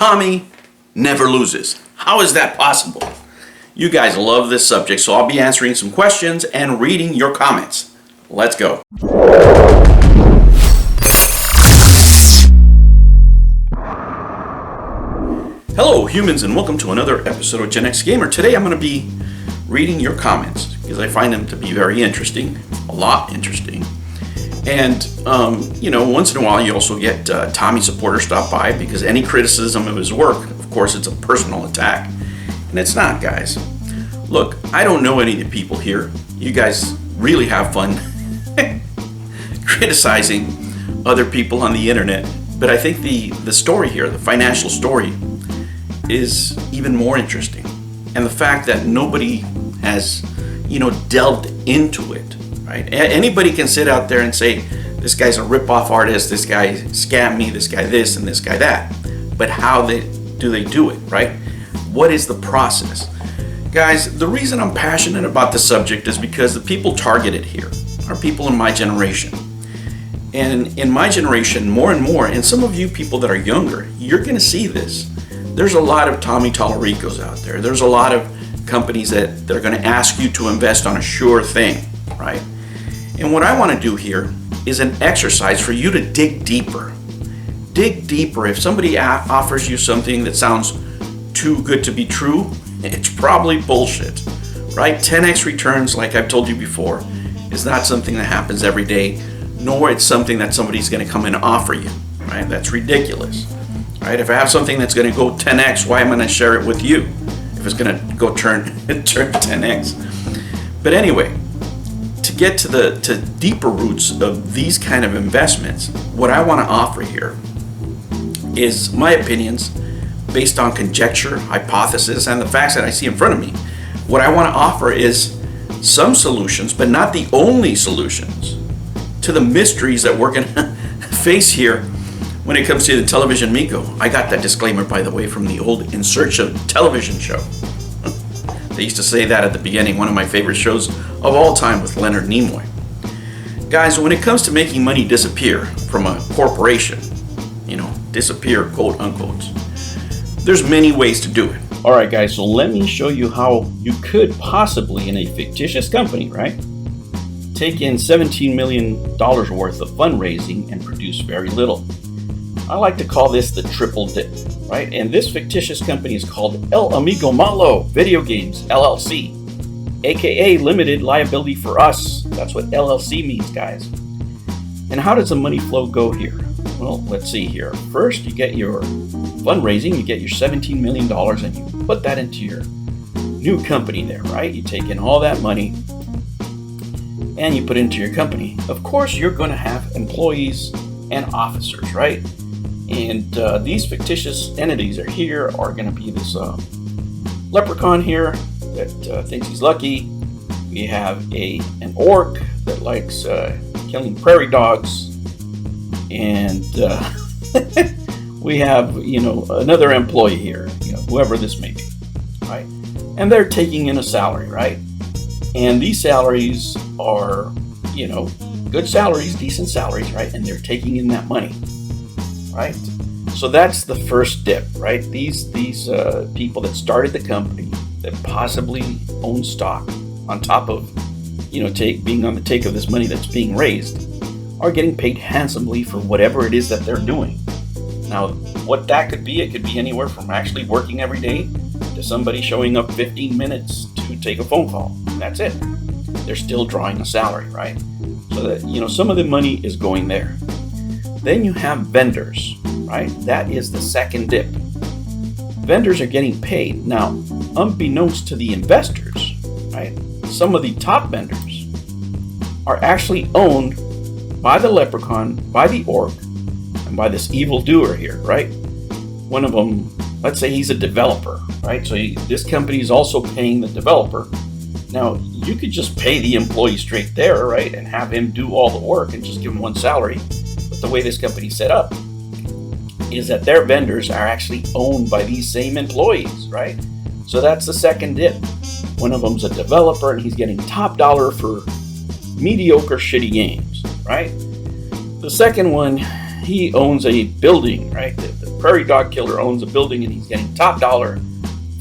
Tommy never loses. How is that possible? You guys love this subject, so I'll be answering some questions and reading your comments. Let's go. Hello humans, and welcome to another episode of Gen X Gamer. Today I'm going to be reading your comments because I find them to be very interesting, a lot interesting. And, once in a while you also get Tommy supporters stop by because any criticism of his work, of course, it's a personal attack. And it's not, guys. Look, I don't know any of the people here. You guys really have fun criticizing other people on the internet. But I think the story here, the financial story, is even more interesting. And the fact that nobody has, delved into it, right? Anybody can sit out there and say, this guy's a rip-off artist, this guy scammed me, this guy this, and this guy that. But how do they do it, right? What is the process? Guys, the reason I'm passionate about this subject is because the people targeted here are people in my generation. And in my generation, more and more, and some of you people that are younger, you're going to see this. There's a lot of Tommy Tallaricos out there. There's a lot of companies that they're going to ask you to invest on a sure thing, right? And what I want to do here is an exercise for you to dig deeper. Dig deeper. If somebody offers you something that sounds too good to be true, it's probably bullshit, right? 10x returns, like I've told you before, is not something that happens every day, nor it's something that somebody's going to come and offer you, right? That's ridiculous. Right? If I have something that's going to go 10x, why am I going to share it with you? If it's going to go turn 10x. But anyway, to get to the deeper roots of these kind of investments, what I want to offer here is my opinions based on conjecture, hypothesis, and the facts that I see in front of me. What I want to offer is some solutions, but not the only solutions, to the mysteries that we're going to face here when it comes to the television Miko. I got that disclaimer, by the way, from the old In Search of Television show. They used to say that at the beginning, one of my favorite shows of all time with Leonard Nimoy. Guys, when it comes to making money disappear from a corporation, disappear, quote unquote, there's many ways to do it. All right, guys, so let me show you how you could possibly, in a fictitious company, right, take in $17 million worth of fundraising and produce very little. I like to call this the triple dip, right? And this fictitious company is called El Amigo Malo Video Games, LLC, aka Limited Liability for Us. That's what LLC means, guys. And how does the money flow go here? Well, let's see here. First, you get your fundraising, you get your $17 million, and you put that into your new company there, right? You take in all that money and you put it into your company. Of course, you're going to have employees and officers, right? And these fictitious entities are going to be this leprechaun here that thinks he's lucky. We have an orc that likes killing prairie dogs. And we have, another employee here, whoever this may be, right? And they're taking in a salary, right? And these salaries are, good salaries, decent salaries, right? And they're taking in that money, right? So that's the first dip, right? These people that started the company, that possibly own stock on top of, being on the take of this money that's being raised, are getting paid handsomely for whatever it is that they're doing. Now, what that could be, it could be anywhere from actually working every day to somebody showing up 15 minutes to take a phone call. That's it. They're still drawing a salary, right? So that, some of the money is going there. Then you have vendors, right? That is the second dip. Vendors are getting paid. Now, unbeknownst to the investors, right? Some of the top vendors are actually owned by the leprechaun, by the orc, and by this evildoer here, right? One of them, let's say he's a developer, right? So this company is also paying the developer. Now, you could just pay the employee straight there, right? And have him do all the work and just give him one salary. But the way this company's set up is that their vendors are actually owned by these same employees, right? So that's the second dip. One of them's a developer and he's getting top dollar for mediocre, shitty games, right? The second one, he owns a building, right? The prairie dog killer owns a building and he's getting top dollar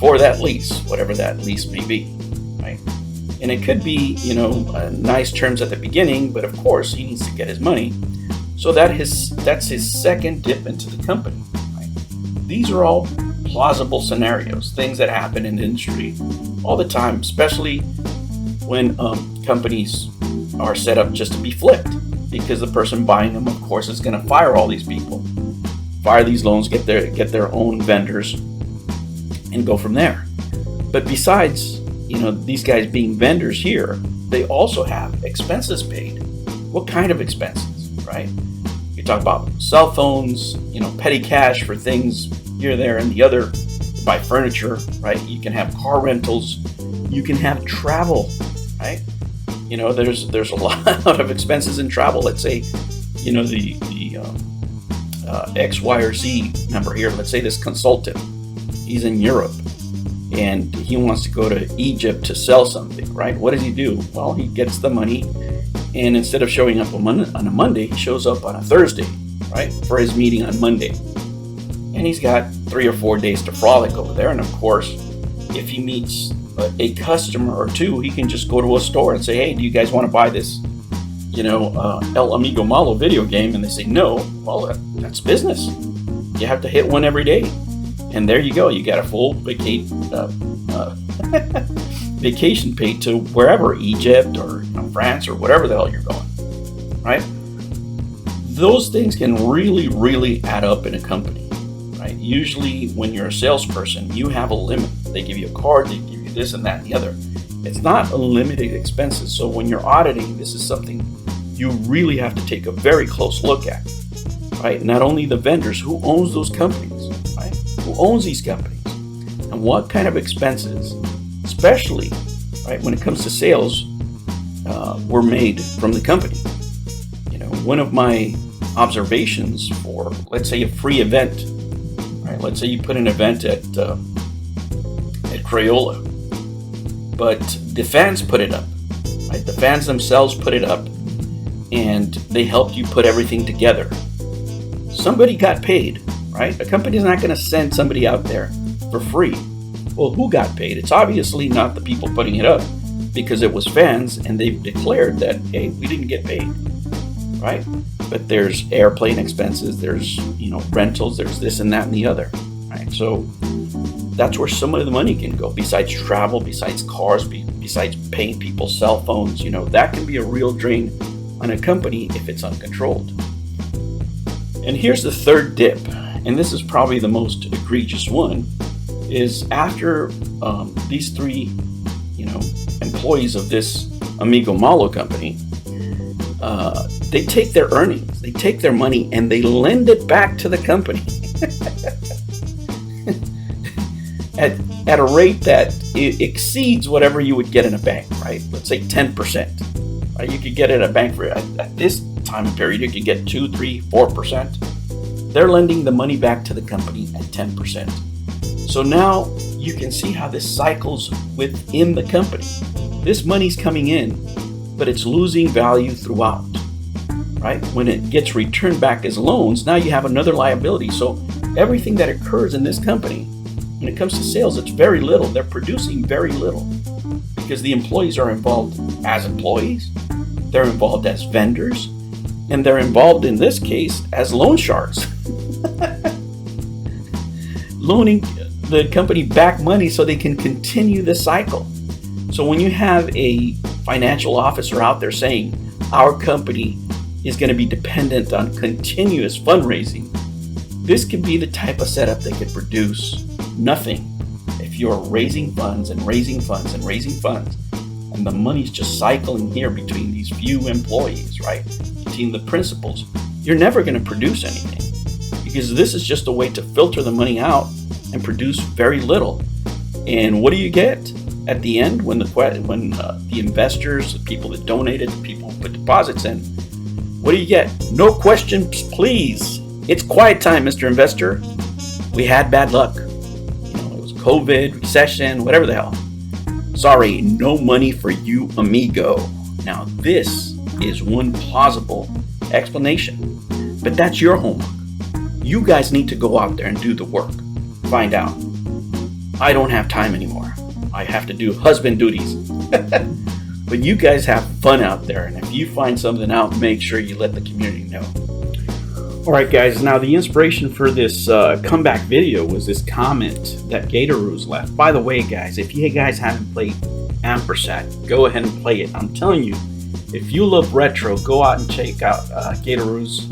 for that lease, whatever that lease may be, right? And it could be, nice terms at the beginning, but of course he needs to get his money. So that's his second dip into the company, right? These are all plausible scenarios, things that happen in the industry all the time, especially when companies are set up just to be flipped, because the person buying them, of course, is going to fire all these people, fire these loans, get their own vendors, and go from there. But besides, these guys being vendors here, they also have expenses paid. What kind of expenses, right? You talk about cell phones, petty cash for things here, there, and the other. You buy furniture, right? You can have car rentals. You can have travel, right? There's a lot of expenses in travel. Let's say, the X, Y, or Z member here. Let's say this consultant, he's in Europe, and he wants to go to Egypt to sell something, right? What does he do? Well, he gets the money, and instead of showing up on a Monday, he shows up on a Thursday, right, for his meeting on Monday. And he's got 3 or 4 days to frolic over there. And of course, if he meets a customer or two, he can just go to a store and say, hey, do you guys want to buy this, El Amigo Malo video game? And they say no. Well, that's business. You have to hit one every day. And there you go. You got a full vacation paid to wherever, Egypt or France or whatever the hell you're going, right? Those things can really, really add up in a company, right? Usually when you're a salesperson, you have a limit. They give you a card, they give you this and that and the other. It's not unlimited expenses. So when you're auditing, this is something you really have to take a very close look at, right? Not only the vendors, who owns those companies, right? Who owns these companies? And what kind of expenses, especially, right, when it comes to sales, were made from the company. One of my observations for, let's say, a free event, right? Let's say you put an event at Crayola, but the fans put it up, right? The fans themselves put it up, and they helped you put everything together. Somebody got paid, right? A company's not going to send somebody out there for free. Well, who got paid? It's obviously not the people putting it up, because it was fans, and they've declared that, hey, we didn't get paid, right? But there's airplane expenses, there's rentals, there's this and that and the other, right? So that's where some of the money can go. Besides travel, besides cars, besides paying people's cell phones, that can be a real drain on a company if it's uncontrolled. And here's the third dip, and this is probably the most egregious one, is after these three, employees of this Amigo Malo company, they take their earnings, they take their money, and they lend it back to the company at a rate that exceeds whatever you would get in a bank, right? Let's say 10%. Right? You could get it at a bank for at this time period, you could get 2, 3, 4%. They're lending the money back to the company at 10%. So now you can see how this cycles within the company. This money's coming in, but it's losing value throughout, right? When it gets returned back as loans, now you have another liability. So everything that occurs in this company, when it comes to sales, it's very little. They're producing very little because the employees are involved as employees, they're involved as vendors, and they're involved in this case as loan sharks. Loaning the company back money so they can continue the cycle. So when you have a financial officer out there saying our company is going to be dependent on continuous fundraising, this could be the type of setup that could produce nothing if you're raising funds and raising funds and raising funds, and the money's just cycling here between these few employees, right? Between the principals. You're never going to produce anything, because this is just a way to filter the money out and produce very little. And what do you get at the end when the investors, the people that donated, the people who put deposits in, what do you get? No questions, please. It's quiet time, Mr. Investor. We had bad luck. It was COVID, recession, whatever the hell. Sorry, no money for you, amigo. Now this is one plausible explanation, but that's your homework. You guys need to go out there and do the work. Find out. I don't have time anymore. I have to do husband duties. But you guys have fun out there, and if you find something out, make sure you let the community know. Alright guys, now the inspiration for this comeback video was this comment that Gatoru's left. By the way guys, if you guys haven't played Ampersat, go ahead and play it. I'm telling you, if you love retro, go out and check out Gatoru's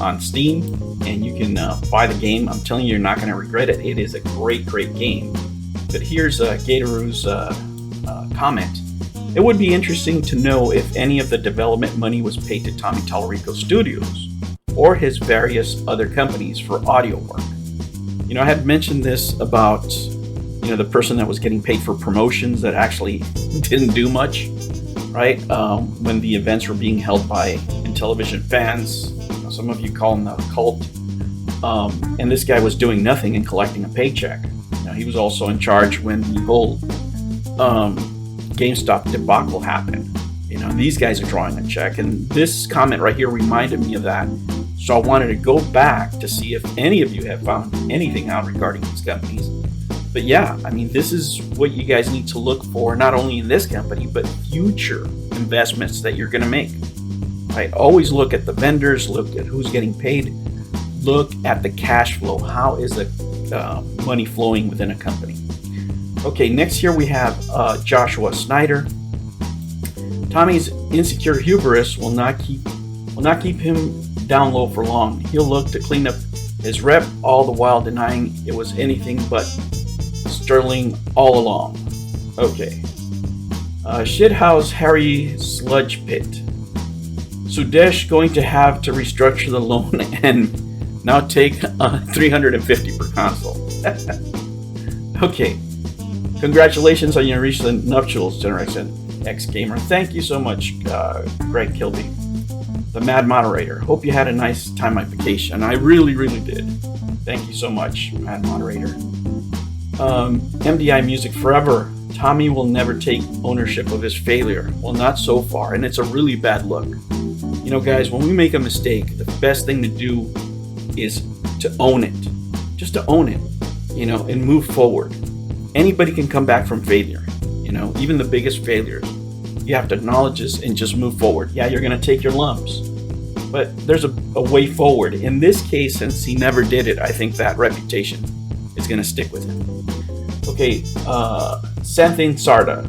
on Steam, and you can buy the game. I'm telling you, you're not going to regret it. It is a great game. But here's Gatoru's comment. It would be interesting to know if any of the development money was paid to Tommy Tallarico Studios or his various other companies for audio work. You know, I had mentioned this about, you know, the person that was getting paid for promotions that actually didn't do much, right? When the events were being held by Intellivision fans, you know, some of you call them the cult, and this guy was doing nothing and collecting a paycheck. You know, he was also in charge when the whole GameStop debacle happened. You know, these guys are drawing a check, and this comment right here reminded me of that. So I wanted to go back to see if any of you have found anything out regarding these companies. But yeah, I mean, this is what you guys need to look for, not only in this company, but future investments that you're going to make. Right? Always look at the vendors, look at who's getting paid, look at the cash flow. How is the money flowing within a company? Okay, next here we have Joshua Snyder. Tommy's insecure hubris will not keep him down low for long. He'll look to clean up his rep, all the while denying it was anything but sterling all along. Okay. Shithouse Harry Sludge Pit. Sudesh going to have to restructure the loan and now take $350 per console. Okay. Congratulations on your recent nuptials, Generation X Gamer. Thank you so much, Greg Kilby, the Mad Moderator. Hope you had a nice time on vacation. I really did. Thank you so much, Mad Moderator. MDI Music Forever. Tommy will never take ownership of his failure. Well, not so far, and it's a really bad look. You know, guys, when we make a mistake, the best thing to do is to own it. Just to own it, you know, and move forward. Anybody can come back from failure, you know, even the biggest failures. You have to acknowledge this and just move forward. Yeah, you're going to take your lumps, but there's a way forward. In this case, since he never did it, I think that reputation is going to stick with him. Okay, Santhin Sarda.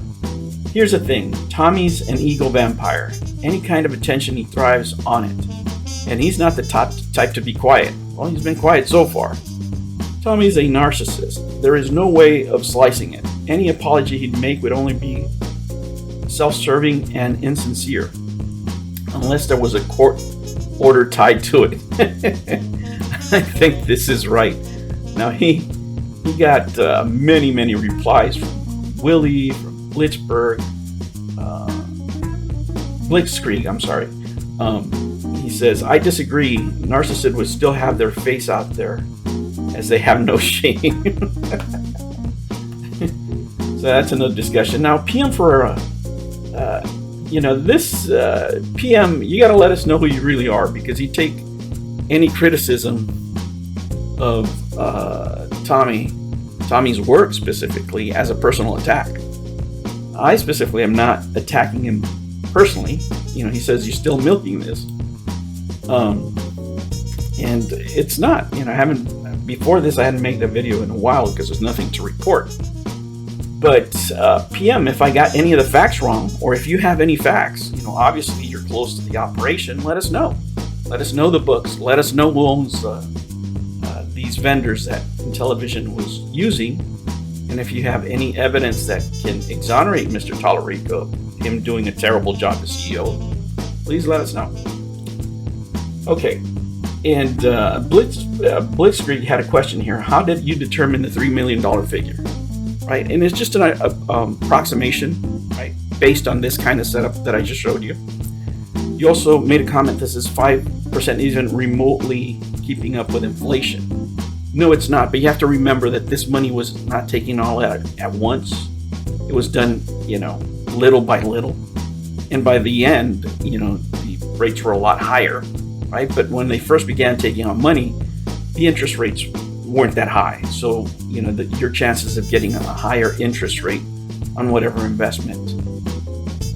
Here's the thing. Tommy's an ego vampire. Any kind of attention, he thrives on it. And he's not the type to be quiet. Well, he's been quiet so far. Tommy's a narcissist. There is no way of slicing it. Any apology he'd make would only be self-serving and insincere, unless there was a court order tied to it. I think this is right. Now he got many replies from Willie, from Blitzkrieg. I'm sorry. He says, I disagree. Narcissists would still have their face out there, as they have no shame. So that's another discussion. Now, PM for, you know, this PM, you got to let us know who you really are, because you take any criticism of Tommy's work specifically as a personal attack. I specifically am not attacking him personally. You know, he says you're still milking this. And it's not, you know, before this I hadn't made a video in a while because there's nothing to report. But PM, if I got any of the facts wrong, or if you have any facts, you know, obviously you're close to the operation, let us know. Let us know the books. Let us know who owns these vendors that Intellivision was using. And if you have any evidence that can exonerate Mr. Tallarico, him doing a terrible job as CEO, please let us know. Okay. And Blitzkrieg had a question here. How did you determine the $3 million figure? Right? And it's just an approximation, right? Based on this kind of setup that I just showed you. You also made a comment, this is 5% even remotely keeping up with inflation. No, it's not, but you have to remember that this money was not taken all at once. It was done, you know, little by little. And by the end, you know, the rates were a lot higher, right? But when they first began taking out money, the interest rates weren't that high. So, your chances of getting a higher interest rate on whatever investment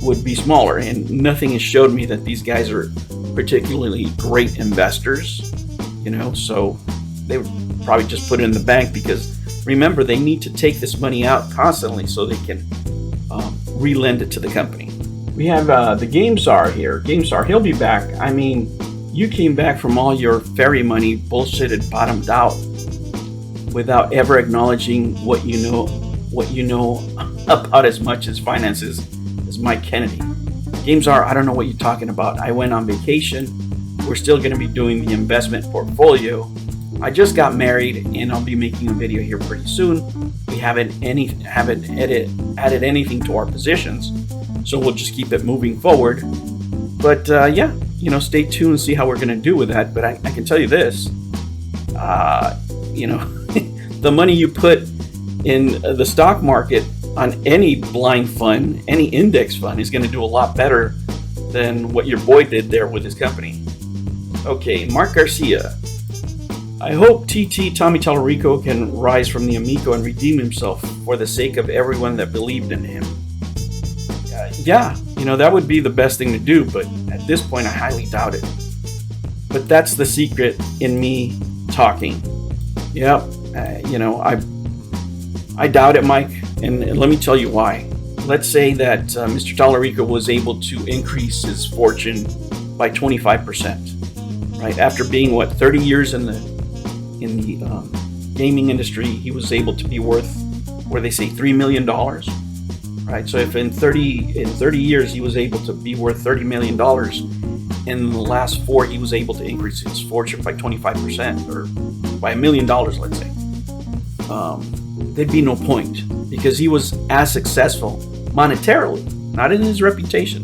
would be smaller. And nothing has showed me that these guys are particularly great investors, so they would probably just put it in the bank, because remember, they need to take this money out constantly so they can re-lend it to the company. We have the GameStar here. GameStar, he'll be back. I mean, you came back from all your fairy money bullshitted bottomed out without ever acknowledging what you know about as much as finances as Mike Kennedy. GameStar, I don't know what you're talking about. I went on vacation. We're still going to be doing the investment portfolio. I just got married, and I'll be making a video here pretty soon. We haven't added anything to our positions, so we'll just keep it moving forward. But stay tuned and see how we're going to do with that. But I can tell you this, the money you put in the stock market on any blind fund, any index fund, is going to do a lot better than what your boy did there with his company. Okay, Mark Garcia. I hope TT Tommy Tallarico can rise from the Amico and redeem himself for the sake of everyone that believed in him. That would be the best thing to do, but at this point I highly doubt it. But that's the secret in me talking. I doubt it, Mike, and let me tell you why. Let's say that Mr. Tallarico was able to increase his fortune by 25%, right? After being 30 years in the gaming industry, he was able to be worth, where they say $3 million, right? So if in 30 years he was able to be worth $30 million, in the last 4 he was able to increase his fortune by 25%, or by $1 million, let's say. There'd be no point, because he was as successful monetarily, not in his reputation,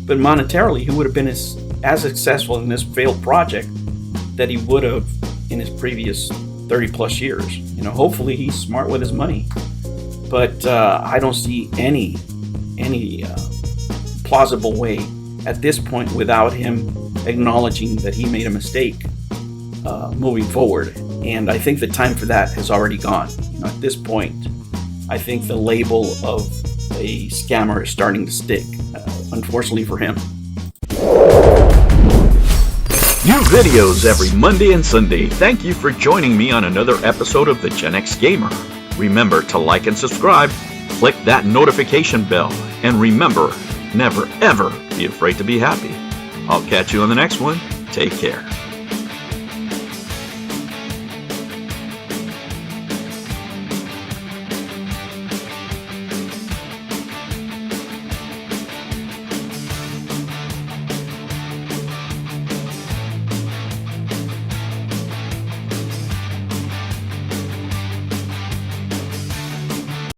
but monetarily, he would have been as successful in this failed project that he would have in his previous 30 plus years. Hopefully he's smart with his money, but I don't see any plausible way at this point without him acknowledging that he made a mistake moving forward. And I think the time for that has already gone. At this point, I think the label of a scammer is starting to stick, unfortunately for him. New videos every Monday and Sunday. Thank you for joining me on another episode of the Gen X Gamer. Remember to like and subscribe, click that notification bell, and remember, never ever be afraid to be happy. I'll catch you on the next one. Take care.